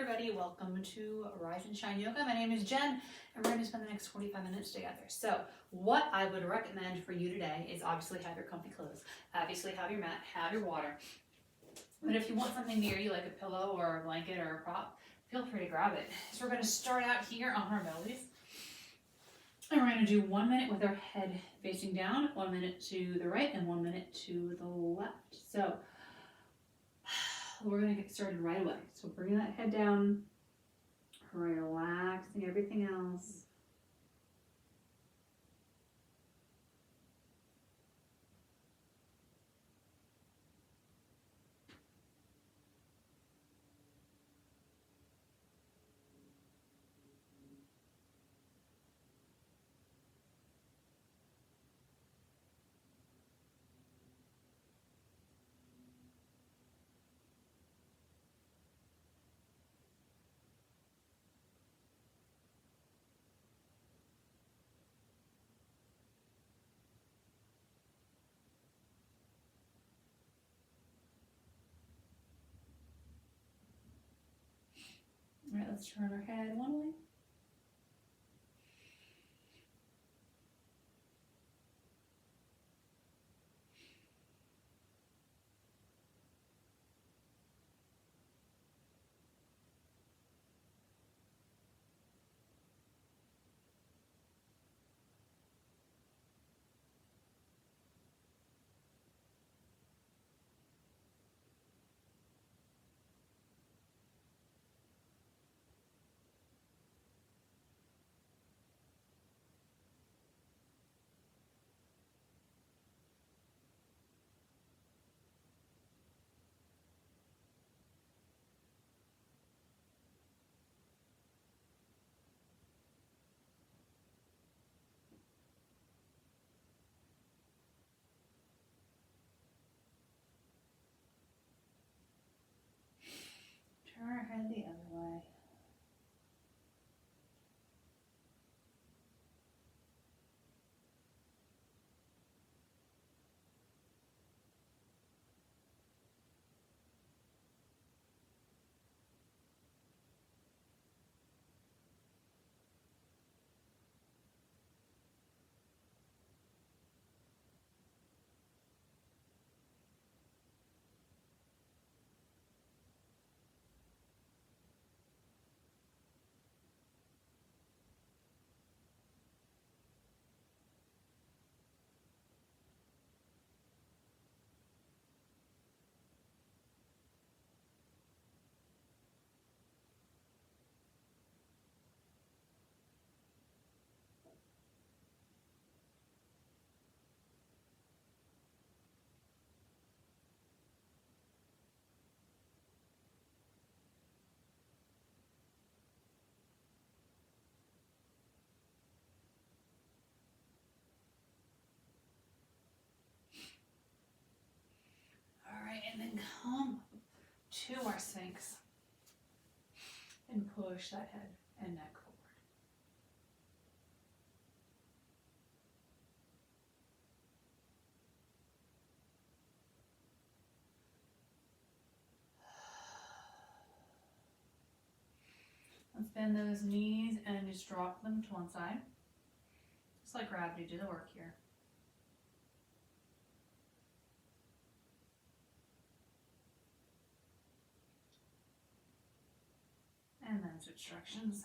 everybody, welcome to Rise and Shine Yoga. My name is Jen and we're going to spend the next 45 minutes together. So what I would recommend for you today is obviously have your comfy clothes, obviously have your mat, have your water. But if you want something near you like a pillow or a blanket or a prop, feel free to grab it. So we're going to start out here on our bellies. And we're going to do 1 minute with our head facing down, 1 minute to the right, and 1 minute to the left. So we're going to get started right away. So bring that head down, relaxing everything else. All right, let's turn our head one way. Turn our head the other way. All right, and then come to our Sphinx and push that head and neck forward. Let's bend those knees and just drop them to one side. Just let gravity do the work here. And then switch directions.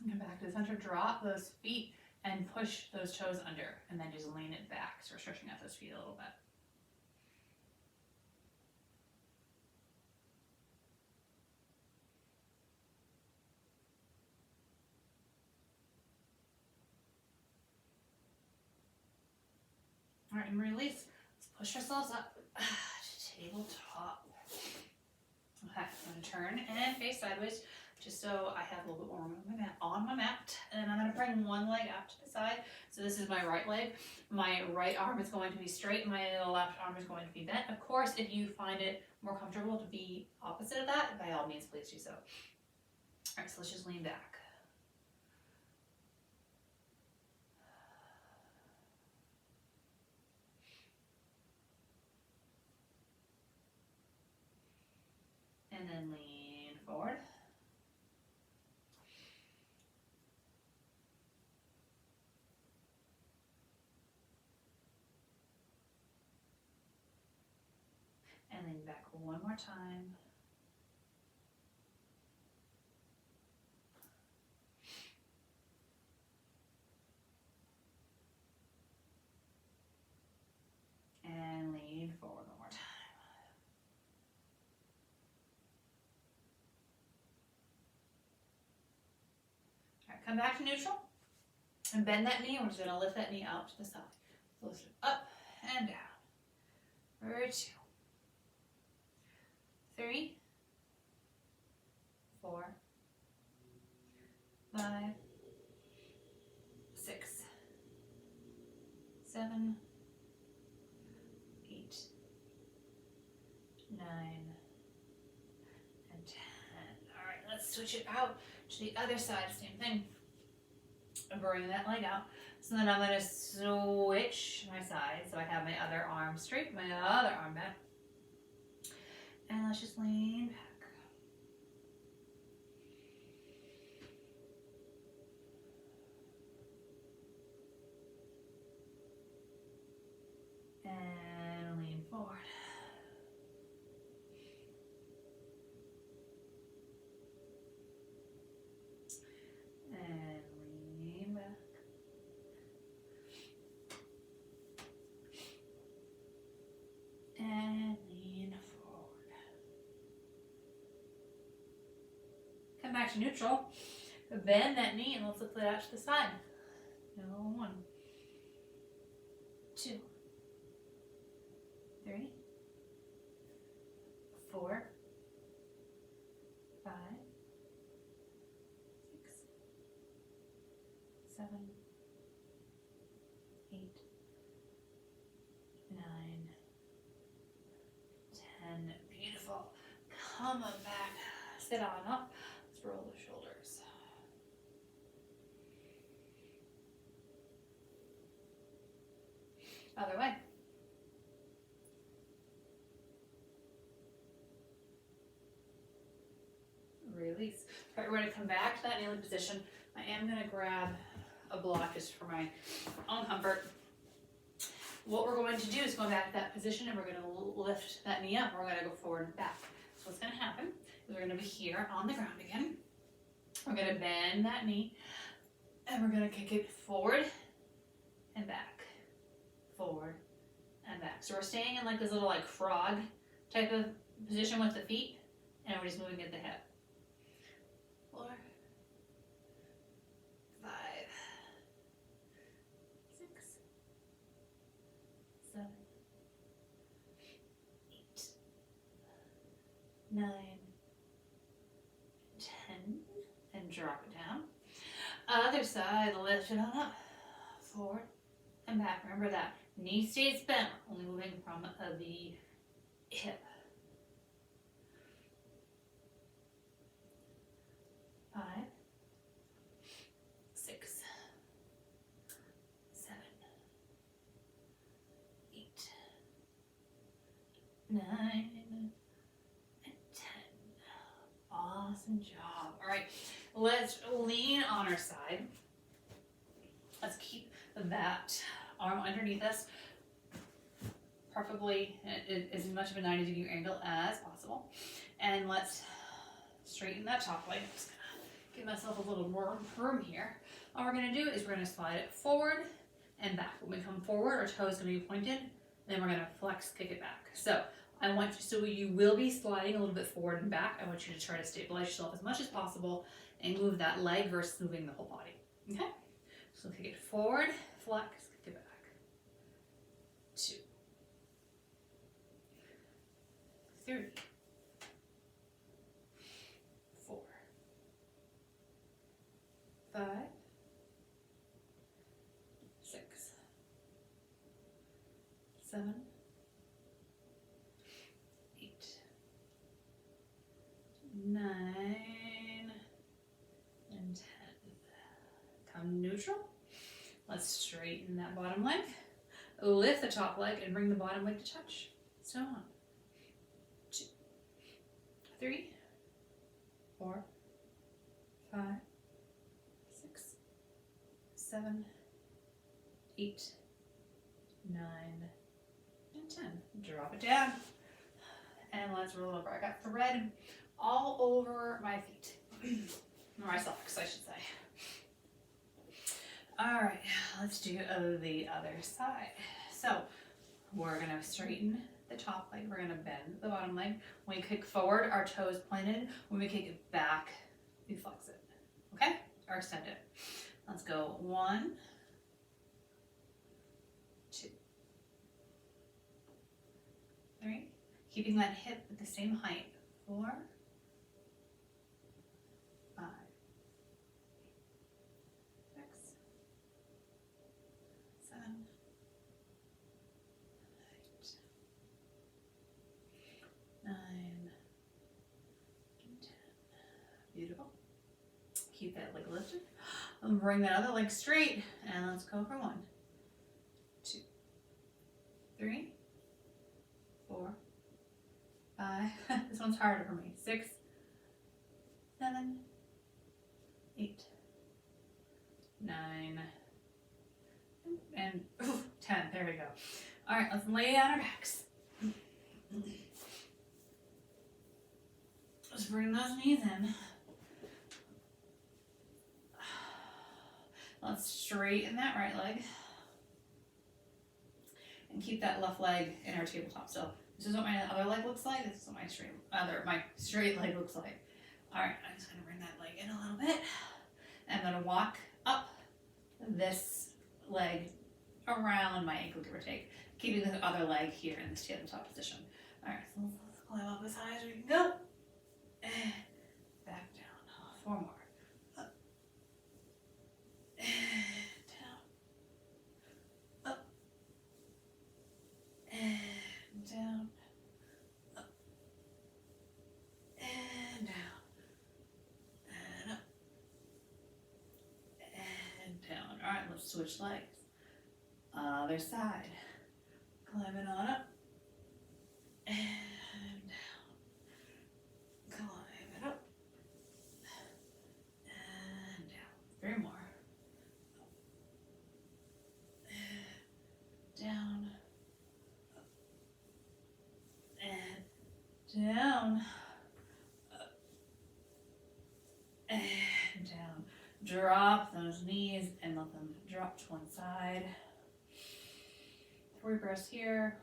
And come back to the center, drop those feet and push those toes under, and then just lean it back. So we're stretching out those feet a little bit. All right, and release. Let's push ourselves up to tabletop. Okay, I'm gonna turn and face sideways, just so I have a little bit more room on my mat. And I'm gonna bring one leg out to the side. So this is my right leg. My right arm is going to be straight, my left arm is going to be bent. Of course, if you find it more comfortable to be opposite of that, by all means, please do so. All right, so let's just lean back. And then lean forward. And lean back one more time. And lean forward one more time. All right, come back to neutral. And bend that knee. We're just going to lift that knee out to the side. So lift it up and down. For 2, 3, 4, 5, 6, 7, 8, 9, and 10. All right, let's switch it out to the other side. Same thing. Bring that leg out. So then I'm going to switch my side. So I have my other arm straight, my other arm back. And let's just lean back. And lean forward. And lean back. And lean forward. Come back to neutral. Bend that knee and let's lift it out to the side. 1, 2, 3, 4, 5, 6, 7, 8, 9, 10. Beautiful. Come on back. Sit on up. Let's roll the shoulders. Other way. Release. All right, we're going to come back to that kneeling position. I am going to grab a block just for my own comfort. What we're going to do is go back to that position and we're going to lift that knee up. We're going to go forward and back. So what's going to happen is we're going to be here on the ground again. We're going to bend that knee and we're going to kick it forward and back, forward and back. So we're staying in like this little like frog type of position with the feet and we're just moving at the hip. 4, 5, 6, 7, 8, 9, 10, and drop it down. Other side, lift it on up, forward and back. Remember that knee stays bent, only moving from the hip. 5, 6, 7, 8, 9, and 10. Awesome job. All right, let's lean on our side. Let's keep that arm underneath us, preferably as much of a 90-degree angle as possible. And let's straighten that top leg. I'm just gonna give myself a little more room here. All we're gonna do is we're gonna slide it forward and back. When we come forward, our toe is gonna be pointed, then we're gonna flex, kick it back. So I want you, so you will be sliding a little bit forward and back. I want you to try to stabilize yourself as much as possible and move that leg versus moving the whole body. Okay? So kick it forward, flex, kick it back. 2, 3, 4, 5, 6, 7, 8, 9, Let's straighten that bottom leg. Lift the top leg and bring the bottom leg to touch. So 1, 2, 3, 4, 5, 6, 7, 8, 9, and 10. Drop it down. And let's roll over. I got thread all over my feet. Or my socks, I should say. Alright, let's do the other side. So, we're going to straighten the top leg. We're going to bend the bottom leg. When we kick forward, our toes pointed. When we kick it back, we flex it. Okay? Or extend it. Let's go 1, 2, 3. Keeping that hip at the same height. 4, 5, 6, 7, 8, 9, and 10. Beautiful. Keep that leg lifted. And bring that other leg straight. And let's go for 1, 2, 3, 4, 5. This one's harder for me. 6, 7, 8, 9, and 10. There we go. All right, let's lay on our backs. Let's bring those knees in. Let's straighten that right leg. And keep that left leg in our tabletop. So this is what my other leg looks like. This is what my straight leg looks like. All right, I'm just gonna bring that leg in a little bit. I'm gonna walk up this leg around my ankle, give or take, keeping the other leg here in this tabletop position. All right, so let's climb up as high as we can go. And back down. 4 more. Up. And down. Up. And down. Up. And down. And up. And down. All right, let's switch legs. Other side. Climbing on up. And down. Climbing up. And down. 3 more. Up. And down. Up. And down. Up. And down. Drop those knees and let them drop to one side. 3 breaths here.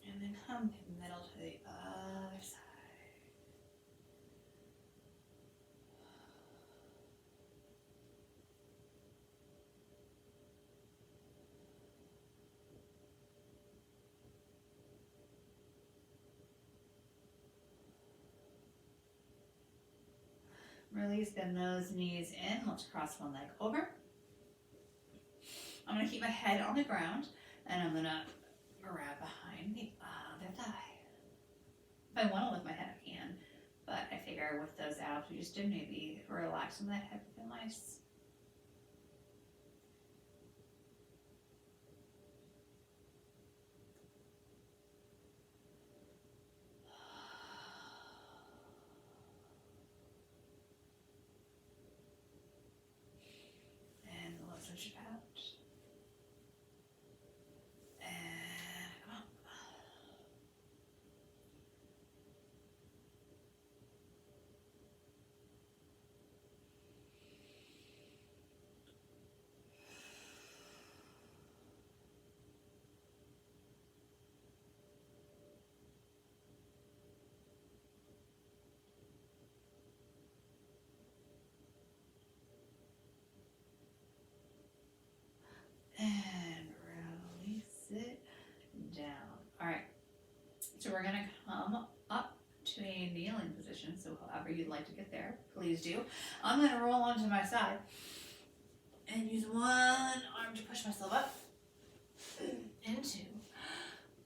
And then come middle to the other side. Release, bend those knees in. Let's cross one leg over. I'm going to keep my head on the ground and I'm going to grab behind the other thigh. If I want to lift my head, I can, but I figure with those abs we just did, maybe relaxing that head would feel nice. And let's switch it out. And come on. And release it down. All right, so we're gonna come up to a kneeling position. So however you'd like to get there, please do. I'm gonna roll onto my side and use one arm to push myself up into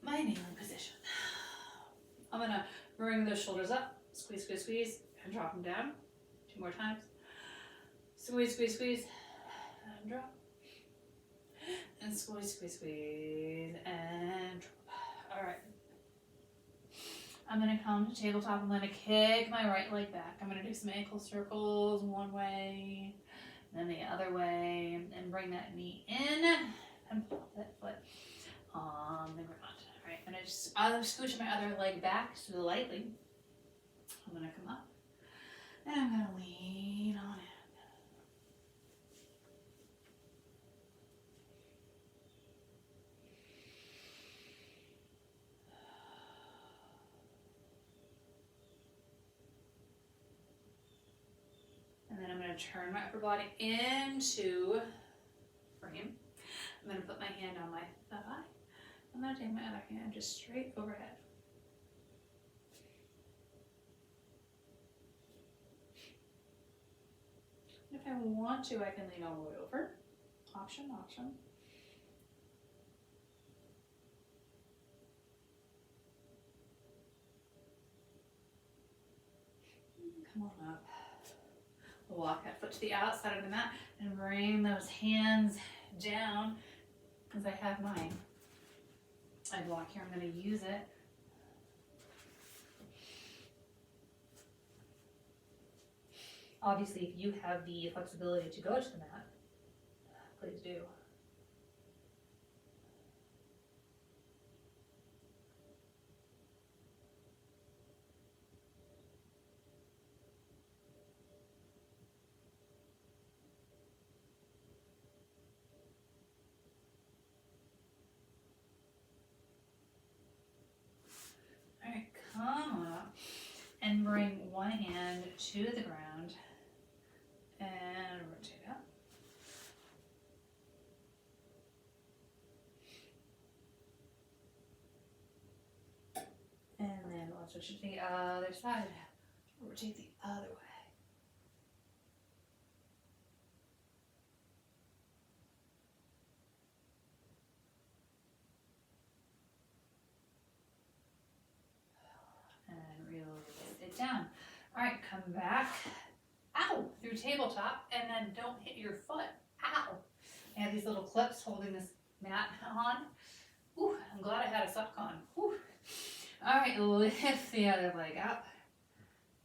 my kneeling position. I'm gonna bring those shoulders up, squeeze, squeeze, squeeze, and drop them down. 2 more times. Squeeze, squeeze, squeeze, and drop. And squeeze, squeeze, squeeze, and drop. All right. I'm gonna come to tabletop. I'm gonna kick my right leg back. I'm gonna do some ankle circles one way, then the other way, and bring that knee in and plop that foot on the ground. All right, I'm gonna just scooch my other leg back slightly. I'm gonna come up, and I'm gonna lean on it. And then I'm going to turn my upper body into frame. I'm going to put my hand on my thigh. I'm going to take my other hand just straight overhead. If I want to, I can lean all the way over. Option, option. Come on up. Walk that foot to the outside of the mat and bring those hands down as I have mine. I block here, I'm going to use it. Obviously, if you have the flexibility to go to the mat, please do. All right, come up and bring one hand to the ground and rotate up. And then we'll switch to the other side. Rotate the other way. And release it down. All right, come back. Ow! Through tabletop, and then don't hit your foot. Ow! I have these little clips holding this mat on. Ooh, I'm glad I had a sock on. Ooh. All right, lift the other leg up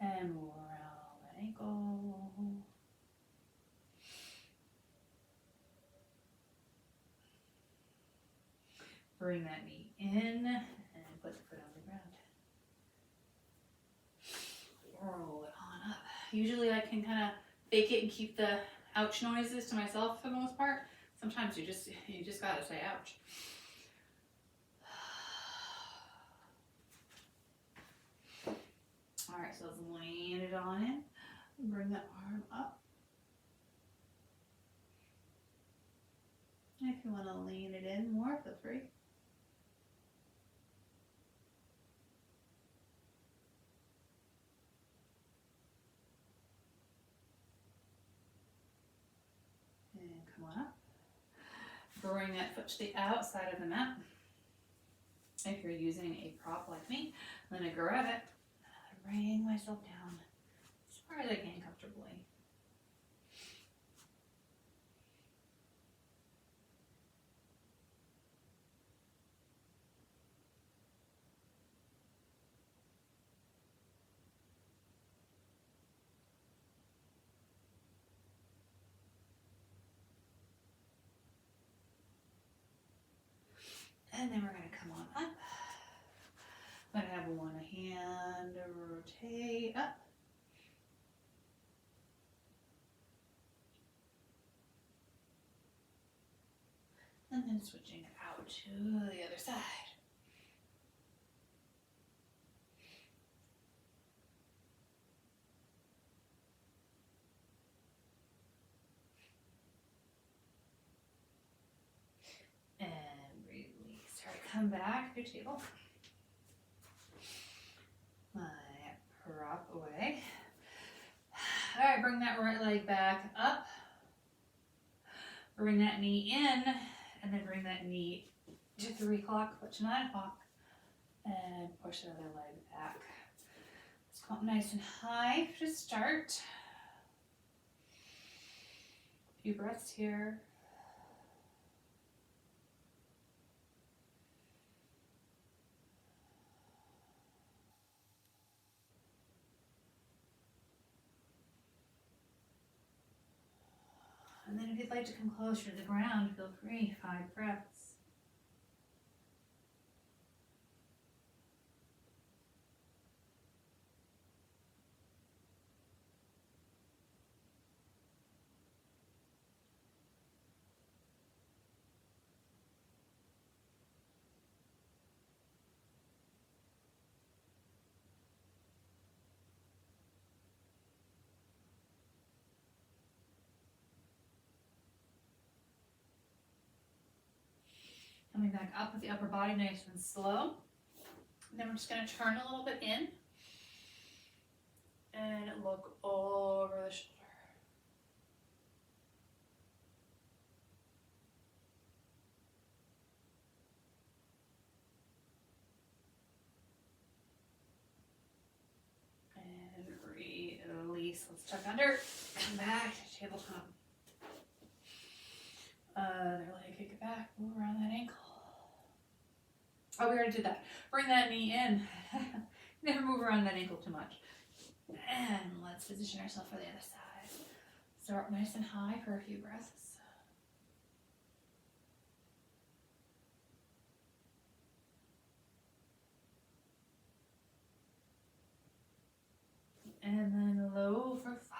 and round the ankle. Bring that knee in and put the foot on the ground. Roll it on up. Usually I can kind of fake it and keep the ouch noises to myself for the most part. Sometimes you just gotta say ouch. All right, so let's lean it on in. Bring that arm up. If you want to lean it in more, feel free. And come on up. Bring that foot to the outside of the mat. If you're using a prop like me, I'm going to grab it. Bring myself down as far as I can comfortably. And then we're going to come on up. I'm going to have one hand rotate up. And then switching out to the other side. And release. All right, come back to your table. My prop away. All right, bring that right leg back up. Bring that knee in, and then bring that knee to 3 o'clock, foot to 9 o'clock. And push the other leg back. Let's come up nice and high to start. A few breaths here. And then if you'd like to come closer to the ground, feel free, 5 breaths. Coming back up with the upper body nice and slow. And then we're just going to turn a little bit in and look over the shoulder. And release. Let's tuck under. Come back to tabletop. Other leg, kick it back. Move around that ankle. Oh, we already did that. Bring that knee in. Never move around that ankle too much. And let's position ourselves for the other side. Start nice and high for a few breaths. And then low for 5.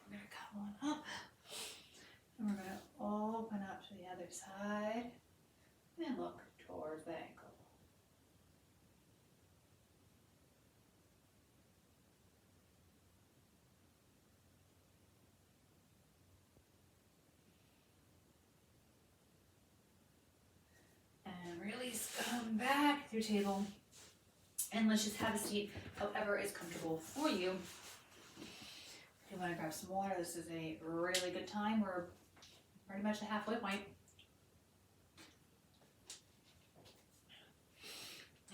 We're going to come on up. And we're going to open up to the other side. And look towards the ankle. And release, come back to your table. And let's just have a seat however is comfortable for you. If you want to grab some water, this is a really good time. We're pretty much the halfway point.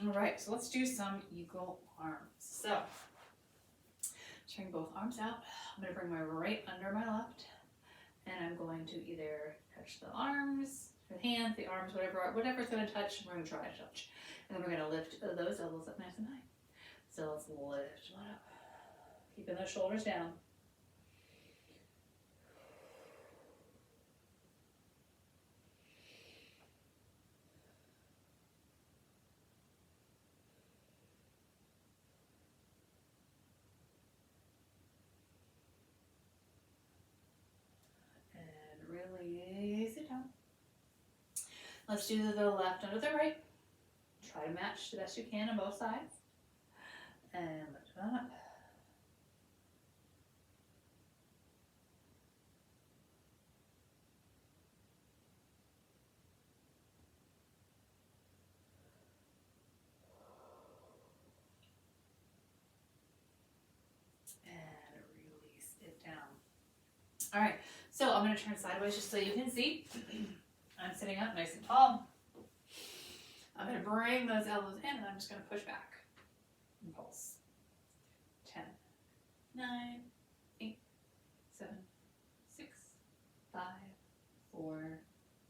All right, so let's do some eagle arms. So, turn both arms out. I'm going to bring my right under my left, and I'm going to either touch the arms, the hands, the arms, whatever's going to touch, we're going to try to touch. And then we're going to lift those elbows up nice and high. So let's lift one up, keeping those shoulders down. Release it down. Let's do the left under the right. Try to match the best you can on both sides. And lift it up. And release it down. All right. So I'm going to turn sideways just so you can see. I'm sitting up nice and tall. I'm going to bring those elbows in and I'm just going to push back and pulse. 10, 9, 8, 7, 6, 5, 4,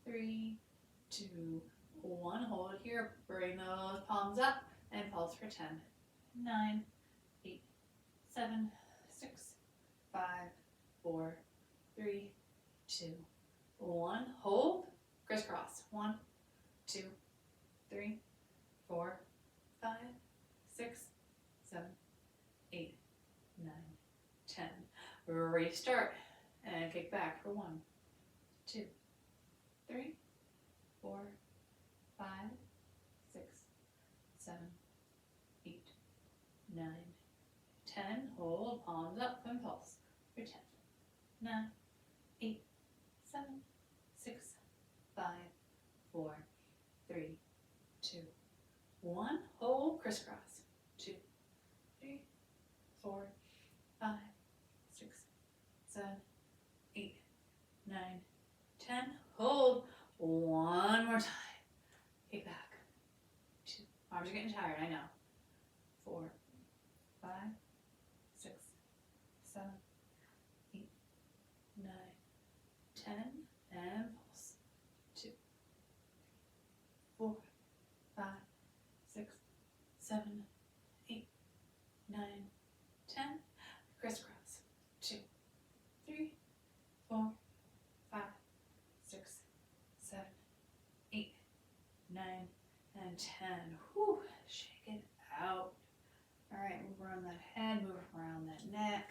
3, 2, 1. Hold it here. Bring those palms up and pulse for 10, 9, 8, 7, 6, 5, 4, 3, 2, 1. Hold. Crisscross. 1, 2, 3, 4, 5, 6, 7, 8, 9, 10. Restart and kick back for 1, 2, 3, 4, 5, 6, 7, 8, 9, 10. Hold, palms up, and pulse. For 10, 9, 8, 7, 6, 5, 4, 3, 2, 1. Hold, crisscross. 2, 3, 4, 5, 6, 7, 8, 9, 10. Hold. One more time. Kick back. 2. Arms are getting tired, I know. 4, 5, 6, 7, 8, 9, 10. And pulse. 2, 4, 5, 6, 7, 8, 9, 10. Crisscross. 2, 3, 4, 5, 6, 7, 8, 9, and 10. Whew, shake it out. All right, move around that head, move around that neck.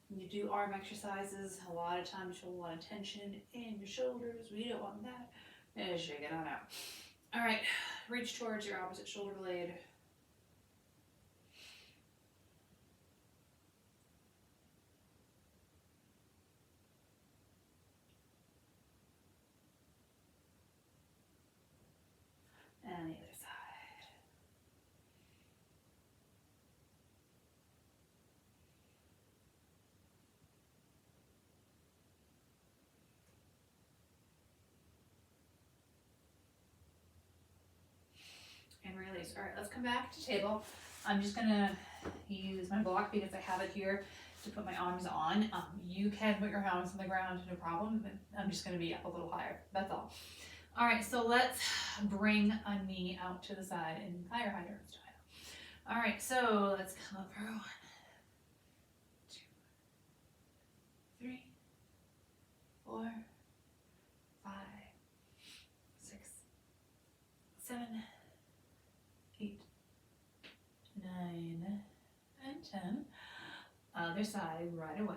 When you do arm exercises, a lot of times you feel a lot of tension in your shoulders. We don't want that. And shake it on out. All right, reach towards your opposite shoulder blade. And the other side. And release. All right, let's come back to table. I'm just gonna use my block because I have it here to put my arms on. You can put your arms on the ground, no problem. But I'm just gonna be up a little higher. That's all. All right, so let's bring a knee out to the side in higher style. All right, so let's come up for 1, 2, 3, 4, 5, 6, 7, 8, 9, and 10. Other side right away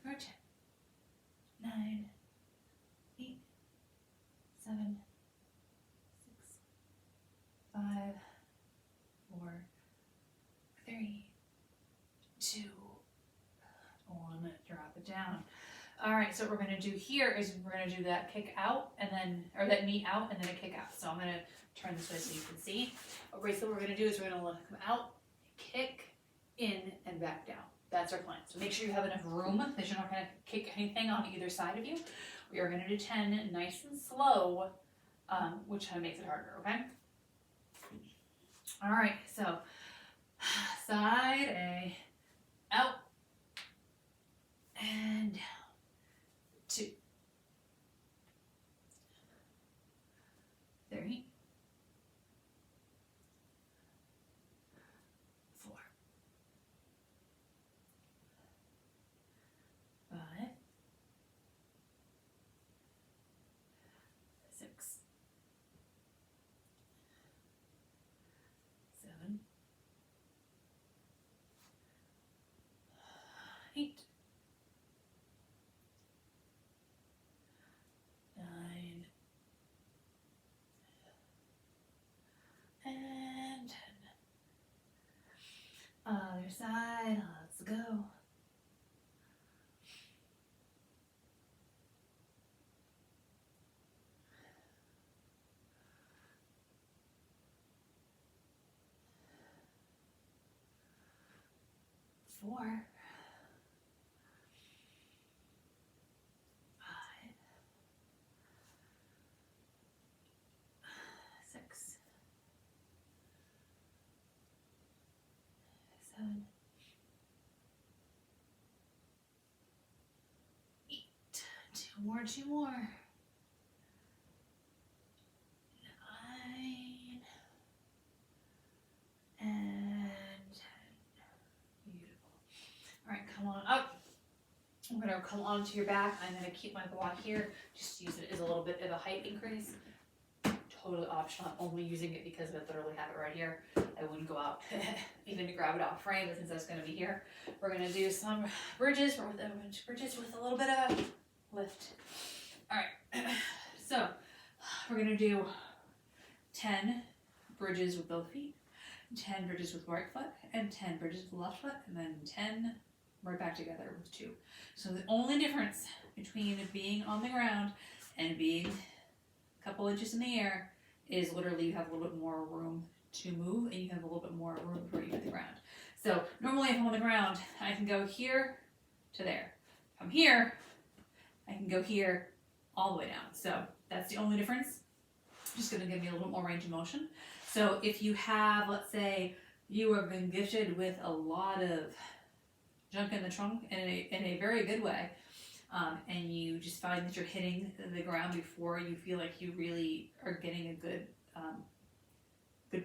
for 10, 9, 8, 7, 6, 5, 4, 3, 2, 1. Drop it down. All right, so what we're going to do here is we're going to do that kick out and then, or that knee out and then a kick out. So I'm going to turn this way so you can see. Okay, so what we're going to do is we're going to come out, kick, in, and back down. That's our plan. So make sure you have enough room that you're not going to kick anything on either side of you. We are going to do 10 nice and slow, which kind of makes it harder, okay? All right, so side A, out, and down. 2, 3, 4, 5, 6, 7, 8, 9, and 10. Other side, let's go. Four, 5, 6, 7, 8. 2 more, 2 more. 9, and 10. Beautiful. All right, come on up. I'm gonna come onto your back. I'm gonna keep my block here. Just use it as a little bit of a height increase. Totally optional. I'm only using it because I literally have it right here. I wouldn't go out even to grab it off frame, but since that's gonna be here, we're gonna do some bridges with a little bit of lift. All right, so we're gonna do 10 bridges with both feet, 10 bridges with right foot, and 10 bridges with left foot, and then 10 right back together with 2. So the only difference between being on the ground and being a couple inches in the air is literally you have a little bit more room to move, and you have a little bit more room before you hit the ground. So normally if I'm on the ground, I can go here to there. If I'm here, I can go here all the way down. So that's the only difference. Just going to give me a little more range of motion. So if you have, let's say, you have been gifted with a lot of junk in the trunk in a very good way, and you just find that you're hitting the ground before you feel like you really are getting a good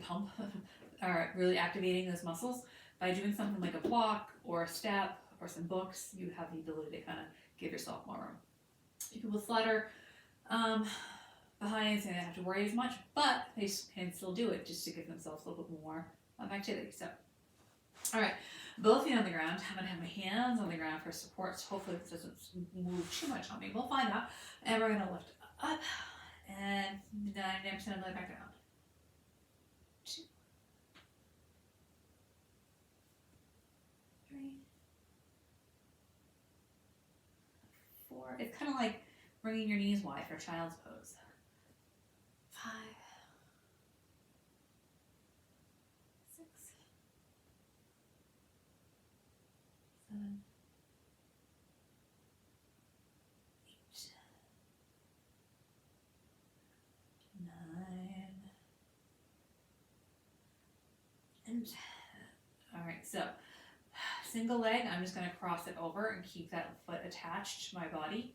pump, or really activating those muscles, by doing something like a block or a step or some books, you have the ability to kind of give yourself more room. People with flutter behind, so they don't have to worry as much, but they can still do it just to give themselves a little bit more activity. So, all right, both feet on the ground. I'm gonna have my hands on the ground for support. So hopefully this doesn't move too much on me. We'll find out. And we're gonna lift up and 9% and lay back down. 2, 3, 4. It's kind of like bringing your knees wide for child's pose. 5, 6, 7, 8, 9, and 10. All right, so single leg, I'm just going to cross it over and keep that foot attached to my body,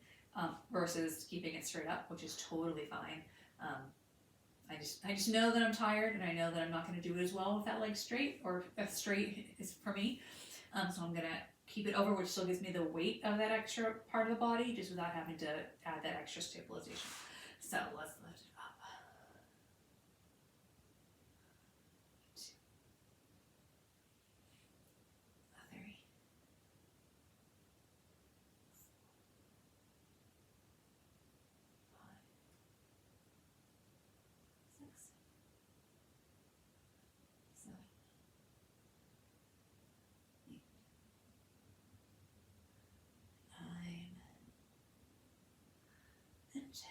versus keeping it straight up, which is totally fine. I just know that I'm tired, and I know that I'm not going to do it as well with that leg straight, or straight is for me. So I'm going to keep it over, which still gives me the weight of that extra part of the body, just without having to add that extra stabilization. So let's lift it up. 2, 3, 5, 6, 7, 8, 9, and 10.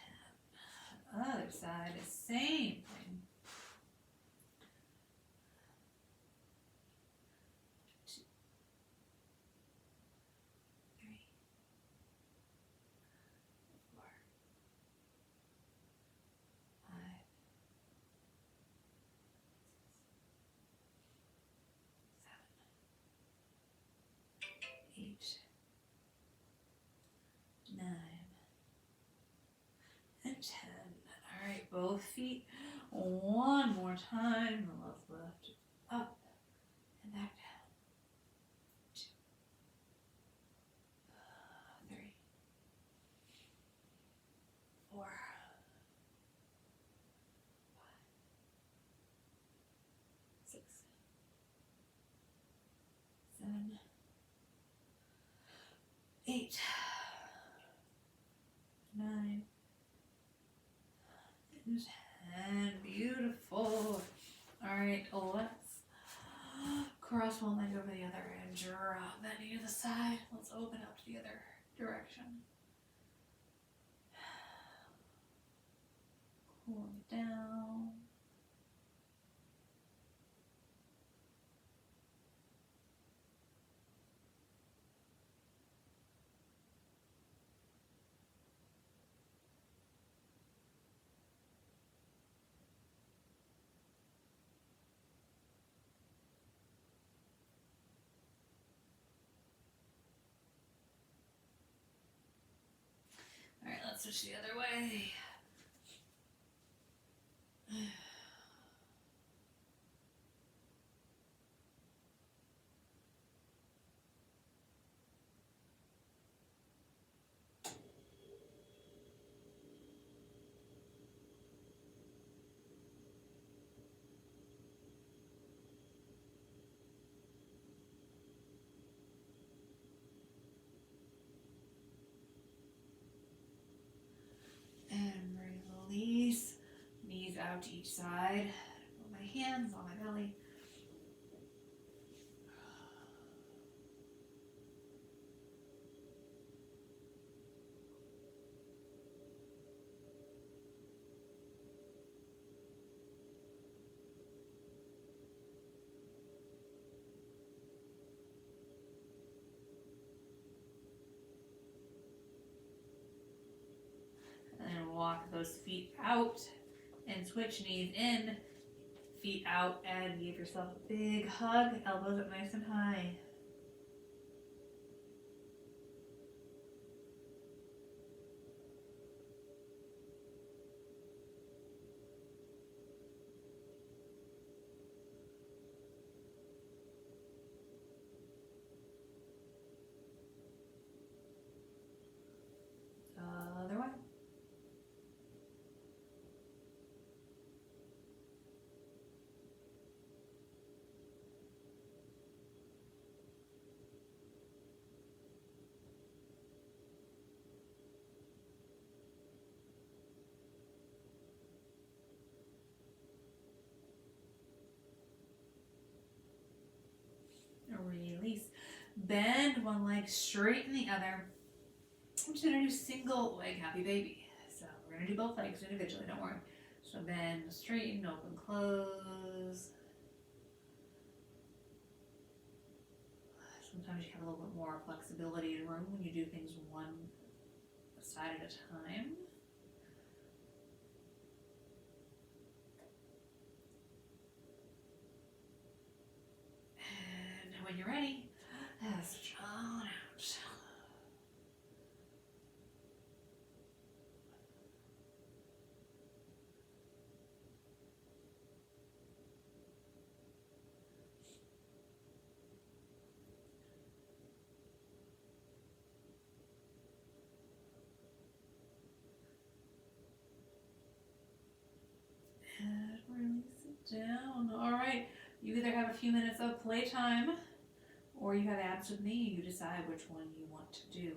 Other side, the same thing. 2, 3, 4, 5, 6, 7, 8, 9, and 10. All right, both feet. One more time. Let's lift it up and back down. 2, 3, 4, 5, 6, 7, 8, 9, and 10. Beautiful. All right, let's cross one leg over the other and drop that knee to the side. Let's open up to the other direction. Cool it down. All right, let's switch the other way. And release. Knees out to each side. Put my hands on my belly. walk those feet out and switch knees in, feet out, and give yourself a big hug, elbows up nice and high. Other way. Release. Bend one leg, straighten the other. I'm just going to do single leg happy baby. So we're going to do both legs individually, don't worry. So bend, straighten, open, close. Sometimes you have a little bit more flexibility and room when you do things one side at a time. And when you're ready, stretch on out. And release it down. All right, you either have a few minutes of playtime or you have abs with me. You decide which one you want to do.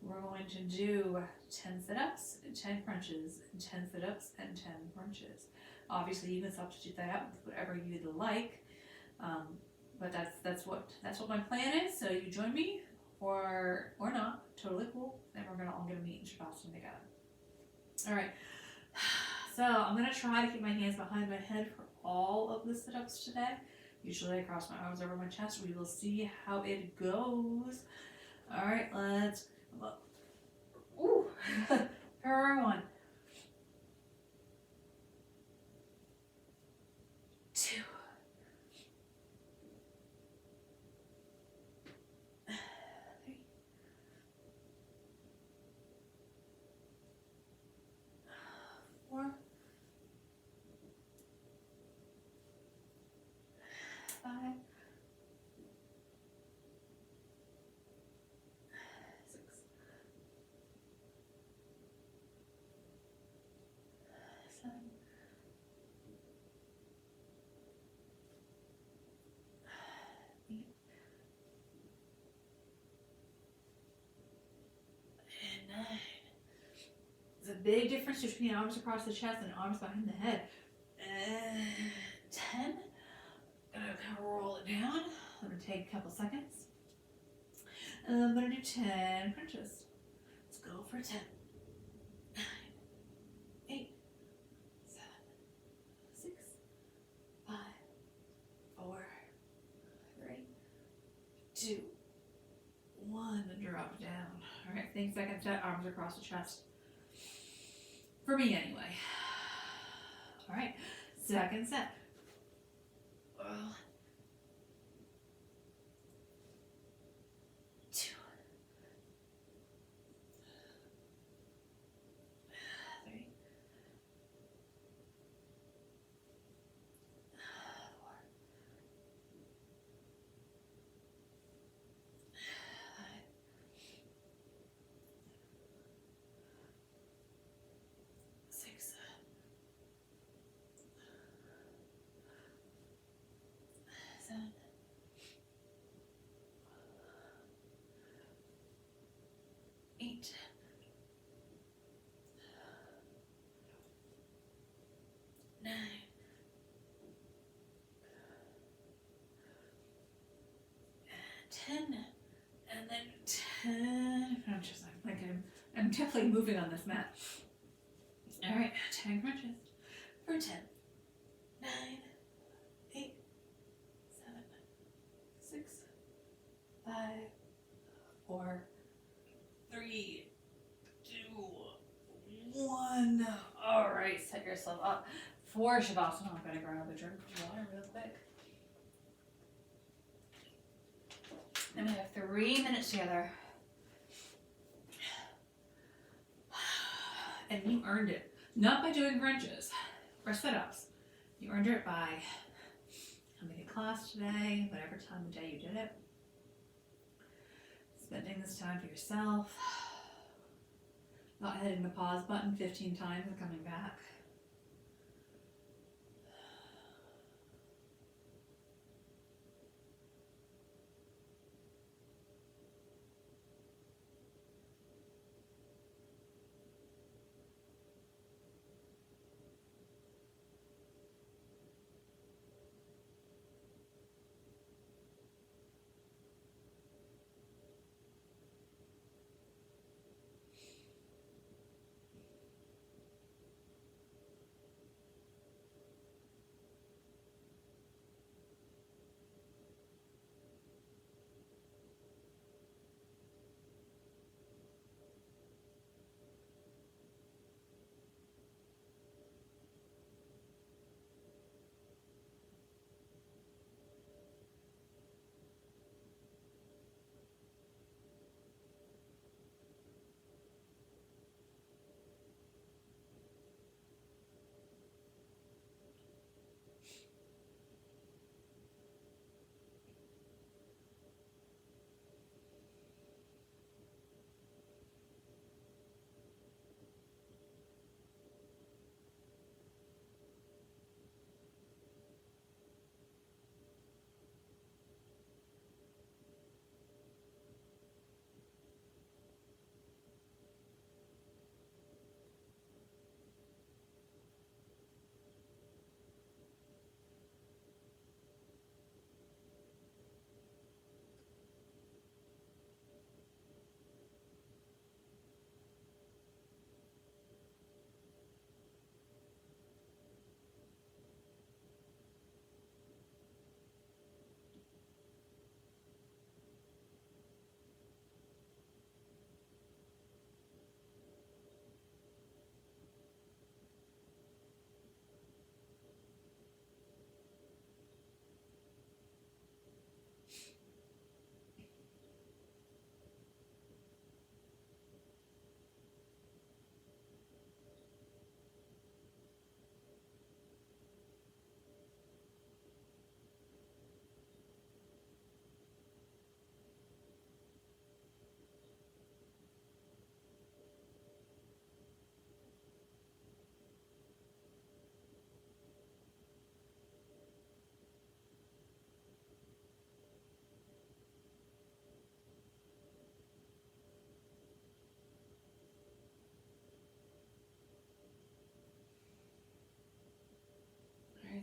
We're going to do 10 sit-ups, 10 crunches, 10 sit-ups, and 10 crunches. Obviously, you can substitute that out with whatever you'd like, but that's what my plan is. So you join me or not, totally cool. And we're gonna all get a meet in Shavasana together. All right. So I'm gonna try to keep my hands behind my head for all of the sit-ups today. Usually I cross my arms over my chest. We will see how it goes. All right, let's look. Ooh, for 1, 2, 3, 4, 5, 6, 7, 8, and 9. There's a big difference between arms across the chest and arms behind the head. 10. Gonna kind of roll it down. I'm gonna take a couple seconds. And I'm gonna do 10 crunches. Let's go for 10. 9, 8, 7, 6, 5, 4, 3, 2, 1. And drop down. All right, think second set, arms across the chest. For me, anyway. All right, second set. 2, 3, 4, 5, 6, 7, 8, 9, 10, and then 10 crunches. I'm definitely moving on this mat. All right, 10 crunches for 10, 9, 8, 7, 6, 5, 4, 3, 2, 1. yourself up for Shavasana. I'm gonna grab a drink of water real quick. Then we have 3 minutes together. And you earned it. Not by doing crunches or sit-ups. You earned it by coming to class today, whatever time of day you did it. Spending this time for yourself. Not hitting the pause button 15 times and coming back.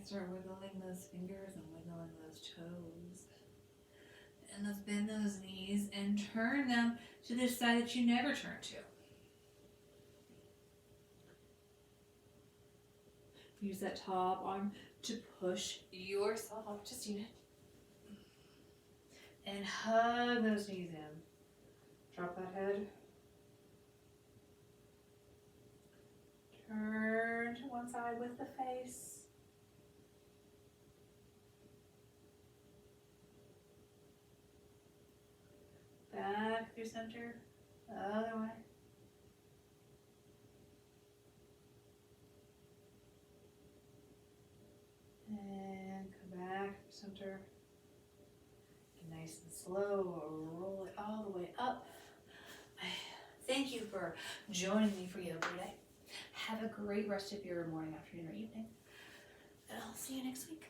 Start wiggling those fingers and wiggling those toes. And let's bend those knees and turn them to the side that you never turn to. Use that top arm to push yourself up to seated. And hug those knees in. Drop that head. Turn to one side with the face. Back through center, the other way. And come back through center. Get nice and slow, roll it all the way up. Thank you for joining me for yoga today. Have a great rest of your morning, afternoon, or evening. And I'll see you next week.